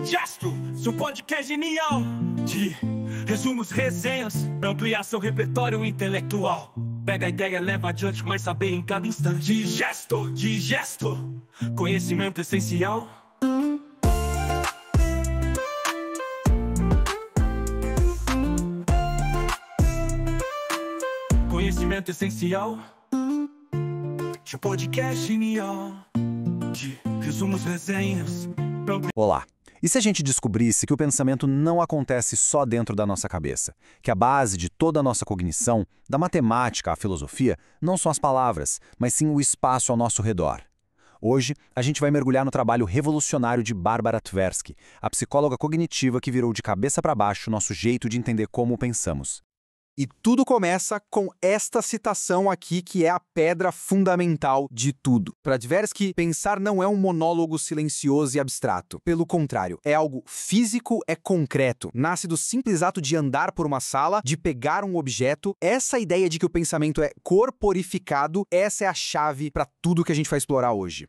Digestro, seu podcast genial de resumos, resenhas, pra ampliar seu repertório intelectual. Pega a ideia, leva adiante, mas saber em cada instante. Digesto, conhecimento essencial. Conhecimento essencial. Seu podcast genial de resumos, resenhas. Olá! E se a gente descobrisse que o pensamento não acontece só dentro da nossa cabeça, que a base de toda a nossa cognição, da matemática à filosofia, não são as palavras, mas sim o espaço ao nosso redor? Hoje, a gente vai mergulhar no trabalho revolucionário de Barbara Tversky, a psicóloga cognitiva que virou de cabeça para baixo nosso jeito de entender como pensamos. E tudo começa com esta citação aqui, que é a pedra fundamental de tudo. Para Tversky, pensar não é um monólogo silencioso e abstrato. Pelo contrário, é algo físico, é concreto. Nasce do simples ato de andar por uma sala, de pegar um objeto. Essa ideia de que o pensamento é corporificado, essa é a chave para tudo que a gente vai explorar hoje.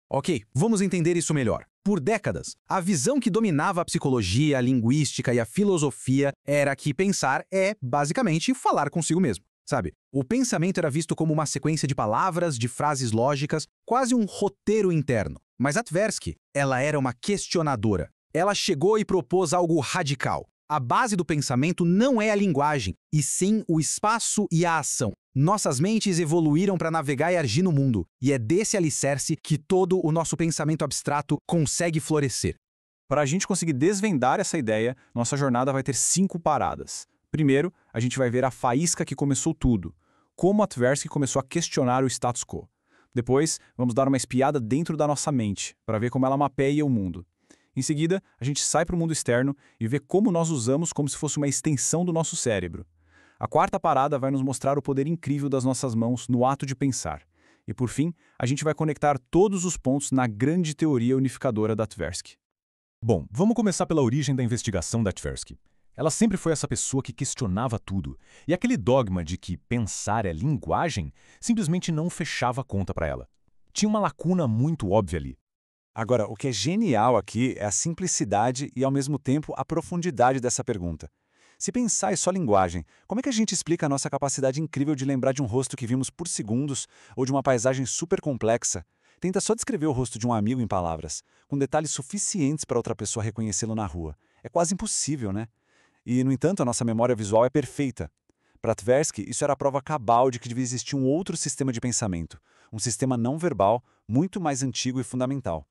Ok, vamos entender isso melhor. Por décadas, a visão que dominava a psicologia, a linguística e a filosofia era que pensar é, basicamente, falar consigo mesmo, sabe? O pensamento era visto como uma sequência de palavras, de frases lógicas, quase um roteiro interno. Mas a Tversky, ela era uma questionadora. Ela chegou e propôs algo radical. A base do pensamento não é a linguagem, e sim o espaço e a ação. Nossas mentes evoluíram para navegar e agir no mundo, e é desse alicerce que todo o nosso pensamento abstrato consegue florescer. Para a gente conseguir desvendar essa ideia, nossa jornada vai ter 5 paradas. Primeiro, a gente vai ver a faísca que começou tudo, como a Tversky começou a questionar o status quo. Depois, vamos dar uma espiada dentro da nossa mente, para ver como ela mapeia o mundo. Em seguida, a gente sai para o mundo externo e vê como nós usamos como se fosse uma extensão do nosso cérebro. A quarta parada vai nos mostrar o poder incrível das nossas mãos no ato de pensar. E por fim, a gente vai conectar todos os pontos na grande teoria unificadora da Tversky. Bom, vamos começar pela origem da investigação da Tversky. Ela sempre foi essa pessoa que questionava tudo, e aquele dogma de que pensar é linguagem simplesmente não fechava a conta para ela. Tinha uma lacuna muito óbvia ali. Agora, o que é genial aqui é a simplicidade e, ao mesmo tempo, a profundidade dessa pergunta. Se pensar é só linguagem, como é que a gente explica a nossa capacidade incrível de lembrar de um rosto que vimos por segundos ou de uma paisagem super complexa? Tenta só descrever o rosto de um amigo em palavras, com detalhes suficientes para outra pessoa reconhecê-lo na rua. É quase impossível, né? E, no entanto, a nossa memória visual é perfeita. Para Tversky, isso era a prova cabal de que devia existir um outro sistema de pensamento, um sistema não verbal, muito mais antigo e fundamental.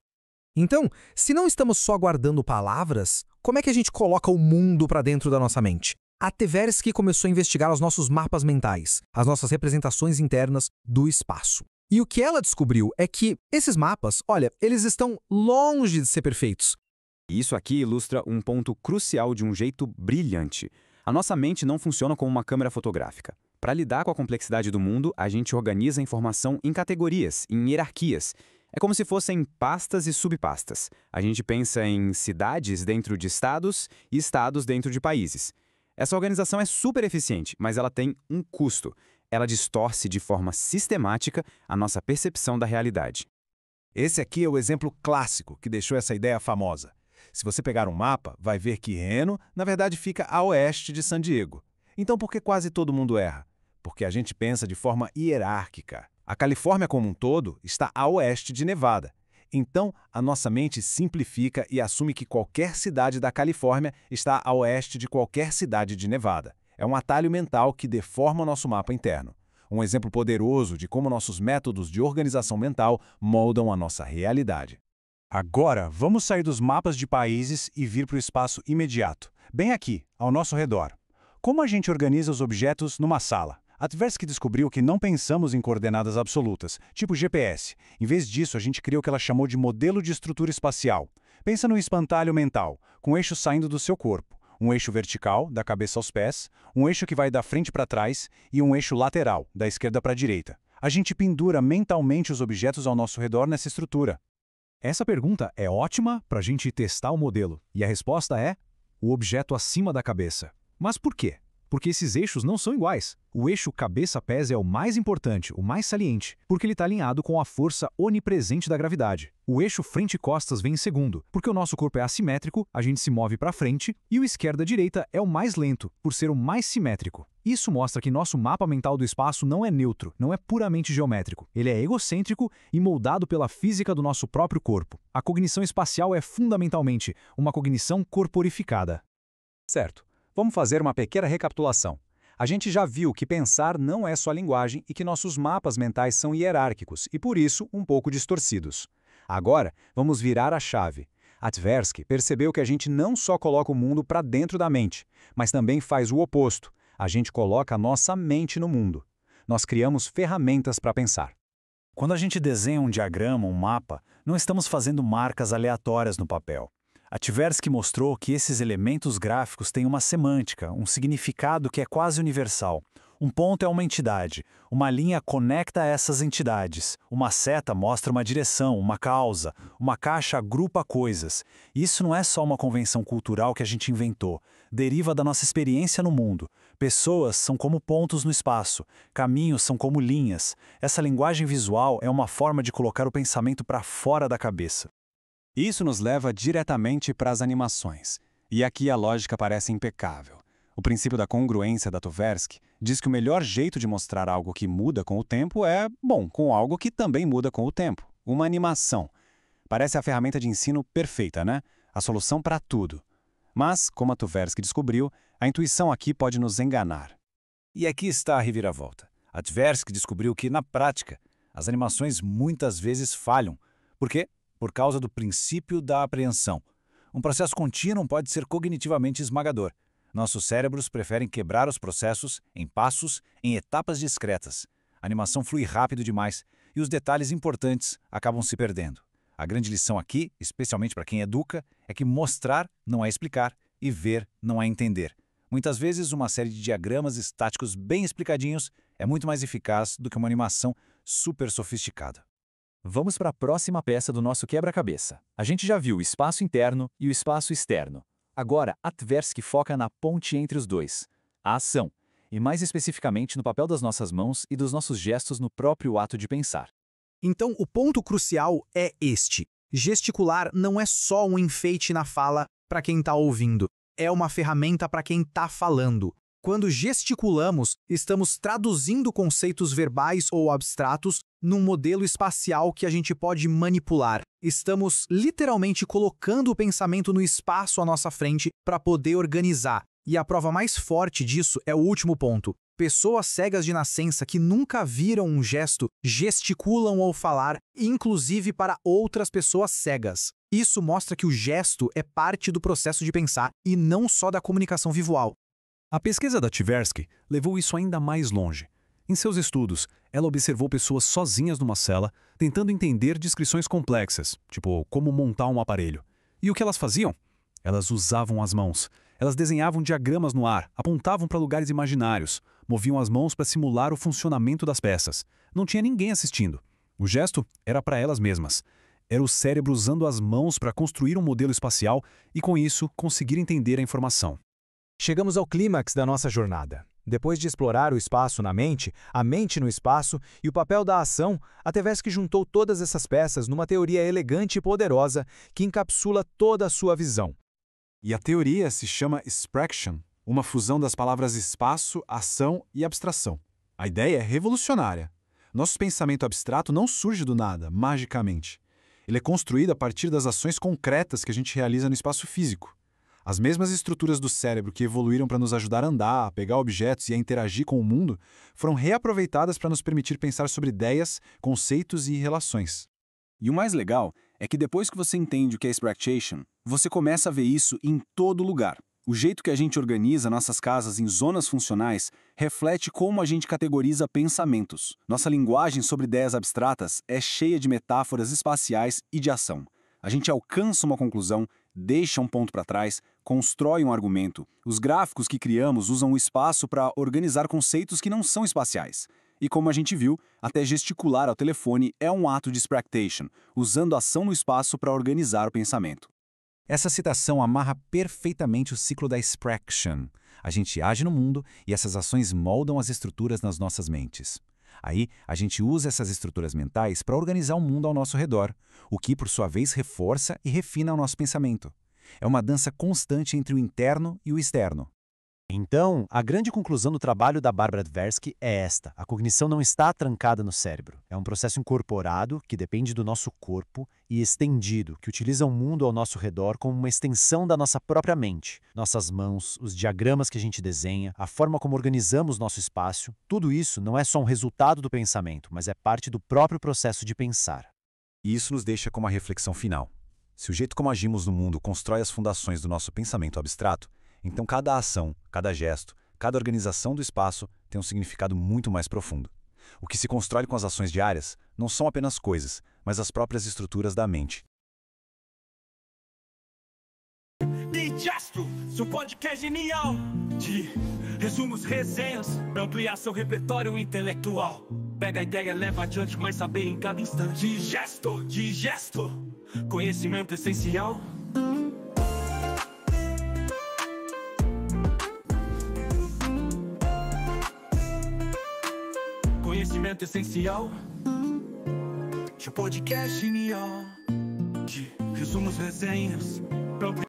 Então, se não estamos só guardando palavras, como é que a gente coloca o mundo para dentro da nossa mente? A Tversky começou a investigar os nossos mapas mentais, as nossas representações internas do espaço. E o que ela descobriu é que esses mapas, olha, eles estão longe de ser perfeitos. Isso aqui ilustra um ponto crucial de um jeito brilhante. A nossa mente não funciona como uma câmera fotográfica. Para lidar com a complexidade do mundo, a gente organiza a informação em categorias, em hierarquias. É como se fossem pastas e subpastas. A gente pensa em cidades dentro de estados e estados dentro de países. Essa organização é super eficiente, mas ela tem um custo. Ela distorce de forma sistemática a nossa percepção da realidade. Esse aqui é o exemplo clássico que deixou essa ideia famosa. Se você pegar um mapa, vai ver que Reno, na verdade, fica a oeste de San Diego. Então, por que quase todo mundo erra? Porque a gente pensa de forma hierárquica. A Califórnia como um todo está a oeste de Nevada. Então, a nossa mente simplifica e assume que qualquer cidade da Califórnia está a oeste de qualquer cidade de Nevada. É um atalho mental que deforma o nosso mapa interno. Um exemplo poderoso de como nossos métodos de organização mental moldam a nossa realidade. Agora, vamos sair dos mapas de países e vir para o espaço imediato, bem aqui, ao nosso redor. Como a gente organiza os objetos numa sala? A Tversky descobriu que não pensamos em coordenadas absolutas, tipo GPS. Em vez disso, a gente criou o que ela chamou de modelo de estrutura espacial. Pensa no espantalho mental, com eixo saindo do seu corpo. Um eixo vertical, da cabeça aos pés, um eixo que vai da frente para trás e um eixo lateral, da esquerda para a direita. A gente pendura mentalmente os objetos ao nosso redor nessa estrutura. Essa pergunta é ótima para a gente testar o modelo. E a resposta é o objeto acima da cabeça. Mas por quê? porque esses eixos não são iguais. O eixo cabeça-pés é o mais importante, o mais saliente, porque ele está alinhado com a força onipresente da gravidade. O eixo frente-costas vem em segundo, porque o nosso corpo é assimétrico, a gente se move para frente, e o esquerda-direita é o mais lento, por ser o mais simétrico. Isso mostra que nosso mapa mental do espaço não é neutro, não é puramente geométrico. Ele é egocêntrico e moldado pela física do nosso próprio corpo. A cognição espacial é fundamentalmente uma cognição corporificada. Certo. Vamos fazer uma pequena recapitulação. A gente já viu que pensar não é só linguagem e que nossos mapas mentais são hierárquicos e, por isso, um pouco distorcidos. Agora, vamos virar a chave. A Tversky percebeu que a gente não só coloca o mundo para dentro da mente, mas também faz o oposto. A gente coloca a nossa mente no mundo. Nós criamos ferramentas para pensar. Quando a gente desenha um diagrama, um mapa, não estamos fazendo marcas aleatórias no papel. A Tversky mostrou que esses elementos gráficos têm uma semântica, um significado que é quase universal. Um ponto é uma entidade, uma linha conecta essas entidades, uma seta mostra uma direção, uma causa, uma caixa agrupa coisas. Isso não é só uma convenção cultural que a gente inventou, deriva da nossa experiência no mundo. Pessoas são como pontos no espaço, caminhos são como linhas. Essa linguagem visual é uma forma de colocar o pensamento para fora da cabeça. Isso nos leva diretamente para as animações. E aqui a lógica parece impecável. O princípio da congruência da Tversky diz que o melhor jeito de mostrar algo que muda com o tempo é, com algo que também muda com o tempo. Uma animação. Parece a ferramenta de ensino perfeita, né? A solução para tudo. Mas, como a Tversky descobriu, a intuição aqui pode nos enganar. E aqui está a reviravolta. A Tversky descobriu que, na prática, as animações muitas vezes falham. Por quê? Por causa do princípio da apreensão. Um processo contínuo pode ser cognitivamente esmagador. Nossos cérebros preferem quebrar os processos em passos, em etapas discretas. A animação flui rápido demais e os detalhes importantes acabam se perdendo. A grande lição aqui, especialmente para quem educa, é que mostrar não é explicar e ver não é entender. Muitas vezes, uma série de diagramas estáticos bem explicadinhos é muito mais eficaz do que uma animação super sofisticada. Vamos para a próxima peça do nosso quebra-cabeça. A gente já viu o espaço interno e o espaço externo. Agora, a Tversky foca na ponte entre os dois, a ação, e mais especificamente no papel das nossas mãos e dos nossos gestos no próprio ato de pensar. Então, o ponto crucial é este. Gesticular não é só um enfeite na fala para quem está ouvindo, é uma ferramenta para quem está falando. Quando gesticulamos, estamos traduzindo conceitos verbais ou abstratos num modelo espacial que a gente pode manipular. Estamos literalmente colocando o pensamento no espaço à nossa frente para poder organizar. E a prova mais forte disso é o último ponto. Pessoas cegas de nascença que nunca viram um gesto gesticulam ao falar, inclusive para outras pessoas cegas. Isso mostra que o gesto é parte do processo de pensar e não só da comunicação visual. A pesquisa da Tversky levou isso ainda mais longe. Em seus estudos, ela observou pessoas sozinhas numa cela, tentando entender descrições complexas, tipo como montar um aparelho. E o que elas faziam? Elas usavam as mãos. Elas desenhavam diagramas no ar, apontavam para lugares imaginários, moviam as mãos para simular o funcionamento das peças. Não tinha ninguém assistindo. O gesto era para elas mesmas. Era o cérebro usando as mãos para construir um modelo espacial e, com isso, conseguir entender a informação. Chegamos ao clímax da nossa jornada. Depois de explorar o espaço na mente, a mente no espaço e o papel da ação, a Tversky juntou todas essas peças numa teoria elegante e poderosa que encapsula toda a sua visão. E a teoria se chama Spraction, uma fusão das palavras espaço, ação e abstração. A ideia é revolucionária. Nosso pensamento abstrato não surge do nada, magicamente. Ele é construído a partir das ações concretas que a gente realiza no espaço físico. As mesmas estruturas do cérebro que evoluíram para nos ajudar a andar, a pegar objetos e a interagir com o mundo, foram reaproveitadas para nos permitir pensar sobre ideias, conceitos e relações. E o mais legal é que depois que você entende o que é Spraction, você começa a ver isso em todo lugar. O jeito que a gente organiza nossas casas em zonas funcionais reflete como a gente categoriza pensamentos. Nossa linguagem sobre ideias abstratas é cheia de metáforas espaciais e de ação. A gente alcança uma conclusão, deixa um ponto para trás, constrói um argumento. Os gráficos que criamos usam o espaço para organizar conceitos que não são espaciais. E como a gente viu, até gesticular ao telefone é um ato de Spraction, usando a ação no espaço para organizar o pensamento. Essa citação amarra perfeitamente o ciclo da Spraction. A gente age no mundo e essas ações moldam as estruturas nas nossas mentes. Aí, a gente usa essas estruturas mentais para organizar o mundo ao nosso redor, o que, por sua vez, reforça e refina o nosso pensamento. É uma dança constante entre o interno e o externo. Então, a grande conclusão do trabalho da Barbara Tversky é esta: a cognição não está trancada no cérebro. É um processo incorporado que depende do nosso corpo e estendido, que utiliza o mundo ao nosso redor como uma extensão da nossa própria mente. Nossas mãos, os diagramas que a gente desenha, a forma como organizamos nosso espaço, tudo isso não é só um resultado do pensamento, mas é parte do próprio processo de pensar. E isso nos deixa com uma reflexão final. Se o jeito como agimos no mundo constrói as fundações do nosso pensamento abstrato, então cada ação, cada gesto, cada organização do espaço tem um significado muito mais profundo. O que se constrói com as ações diárias não são apenas coisas, mas as próprias estruturas da mente. Digesto, seu podcast genial de resumos, resenhas, pra ampliar seu repertório intelectual. Pega a ideia, leva adiante, mas saber em cada instante. Digesto, conhecimento essencial. Conhecimento essencial. Seu podcast genial de resumos, resenhas,